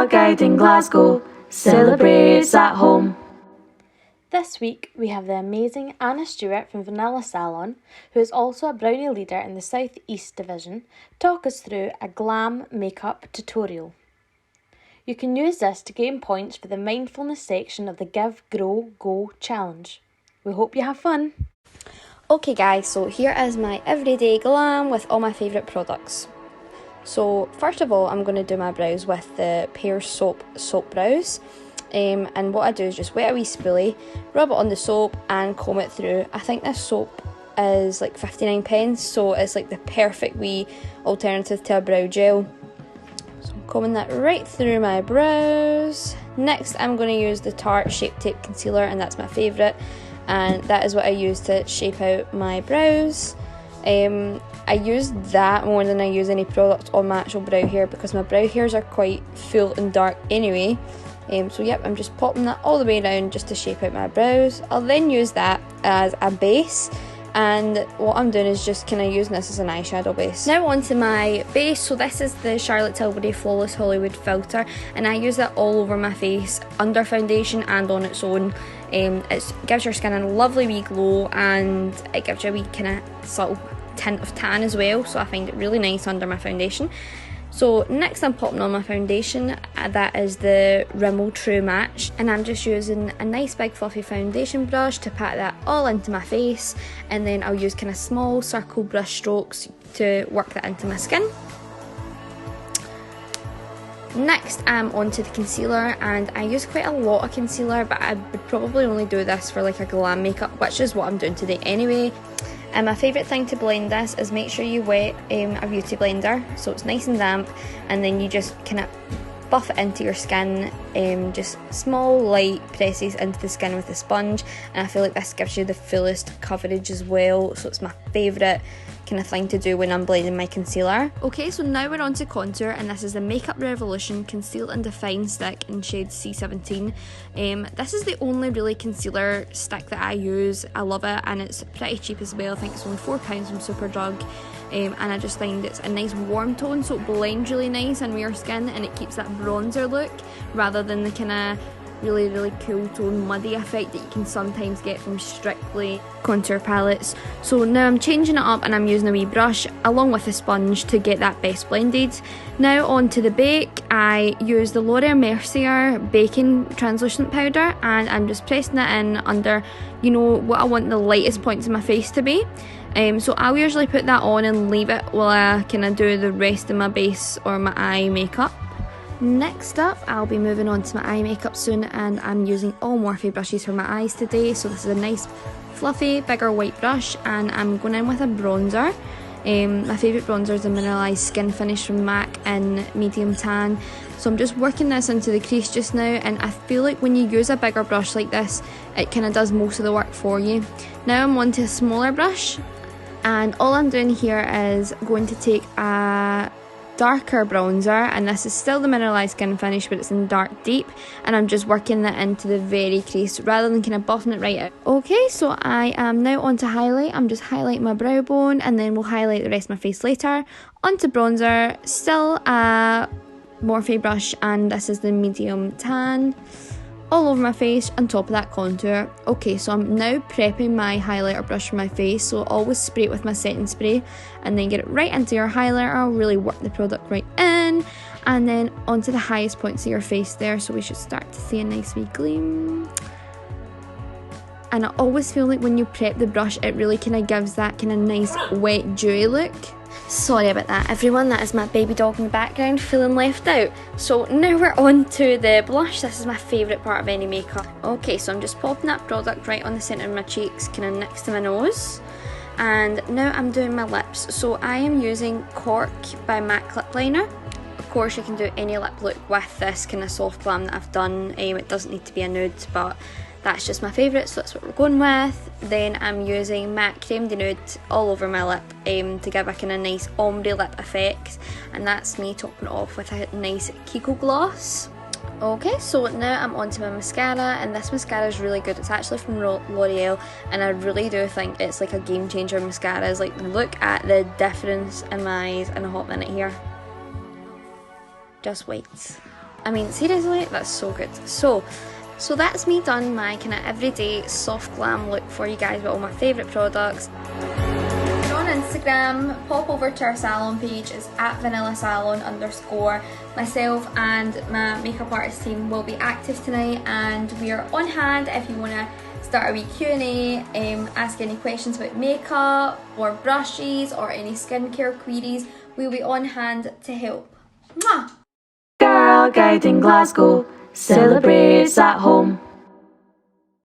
Girlguiding Glasgow celebrates at home. This week we have the amazing Anna Stewart from Vanilla Salon, who is also a Brownie leader in the South East Division, talk us through a glam makeup tutorial. You can use this to gain points for the mindfulness section of the Give, Grow, Go challenge. We hope you have fun. Okay guys, so here is my everyday glam with all my favourite products. So first of all, I'm going to do my brows with the Pear Soap Brows. And what I do is just wet a wee spoolie, rub it on the soap and comb it through. I think this soap is like 59p, so it's like the perfect wee alternative to a brow gel. So I'm combing that right through my brows. Next I'm going to use the Tarte Shape Tape Concealer, and that's my favourite. And that is what I use to shape out my brows. I use that more than I use any product on my actual brow hair because my brow hairs are quite full and dark anyway. So yep, I'm just popping that all the way around just to shape out my brows. I'll then use that as a base, and what I'm doing is just kind of using this as an eyeshadow base. Now onto my base. So this is the Charlotte Tilbury Flawless Hollywood Filter, and I use that all over my face, under foundation and on its own. It gives your skin a lovely wee glow, and it gives you a wee kind of subtle tint of tan as well, so I find it really nice under my foundation. So next I'm popping on my foundation, that is the Rimmel True Match, and I'm just using a nice big fluffy foundation brush to pat that all into my face, and then I'll use kind of small circle brush strokes to work that into my skin. Next I'm onto the concealer, and I use quite a lot of concealer, but I would probably only do this for like a glam makeup, which is what I'm doing today anyway. And my favourite thing to blend this is make sure you wet a beauty blender so it's nice and damp, and then you just kind of buff it into your skin, just small light presses into the skin with a sponge, and I feel like this gives you the fullest coverage as well, so it's my favourite kind of thing to do when I'm blending my concealer. Okay, so now we're on to contour, and this is the Makeup Revolution Conceal and Define Stick in shade C17. This is the only really concealer stick that I use. I love it, and it's pretty cheap as well. I think it's only £4 from Superdrug. And I just find it's a nice warm tone, so it blends really nice on your skin, and it keeps that bronzer look rather than the kind of really cool tone muddy effect that you can sometimes get from strictly contour palettes. So now I'm changing it up, and I'm using a wee brush along with a sponge to get that best blended. Now on to the bake. I use the Laura Mercier baking translucent powder, and I'm just pressing it in under, you know, what I want the lightest points of my face to be. So I'll usually put that on and leave it while I kind of do the rest of my base or my eye makeup. Next up, I'll be moving on to my eye makeup soon, and I'm using all Morphe brushes for my eyes today. So this is a nice fluffy bigger white brush, and I'm going in with a bronzer. My favourite bronzer is a mineralised skin finish from MAC in medium tan. So I'm just working this into the crease just now, and I feel like when you use a bigger brush like this, it kind of does most of the work for you. Now I'm on to a smaller brush, and all I'm doing here is going to take a darker bronzer, and this is still the mineralised skin finish, but it's in dark deep, and I'm just working that into the very crease rather than kind of buffing it right out. Okay, so I am now on to highlight. I'm just highlighting my brow bone, and then we'll highlight the rest of my face later. Onto bronzer, still a Morphe brush, and this is the medium tan, all over my face on top of that contour. Okay, so I'm now prepping my highlighter brush for my face, so always spray it with my setting spray and then get it right into your highlighter, really work the product right in, and then onto the highest points of your face there, so we should start to see a nice wee gleam. And I always feel like when you prep the brush, it really kind of gives that kind of nice wet dewy look. Sorry about that everyone, that is my baby dog in the background feeling left out. So now we're on to the blush. This is my favourite part of any makeup. Okay, so I'm just popping that product right on the centre of my cheeks, kind of next to my nose. And now I'm doing my lips. So I am using Cork by MAC Lip Liner. Of course you can do any lip look with this kind of soft glam that I've done. It doesn't need to be a nude, but that's just my favourite, so that's what we're going with. Then I'm using MAC Creme de Nude all over my lip to give a kind of nice ombre lip effect, and that's me topping it off with a nice Kiko gloss. Okay, so now I'm onto my mascara, and this mascara is really good. It's actually from L'Oreal, and I really do think it's like a game changer mascara. It's like, look at the difference in my eyes in a hot minute here. Just wait. I mean, seriously, that's so good. So that's me done my kind of everyday soft glam look for you guys with all my favourite products. If you're on Instagram, pop over to our salon page. It's at Vanilla Salon _. Myself and my makeup artist team will be active tonight, and we are on hand if you want to start a wee Q&A, ask any questions about makeup or brushes or any skincare queries. We'll be on hand to help. Mwah! Girlguiding Glasgow celebrates at home.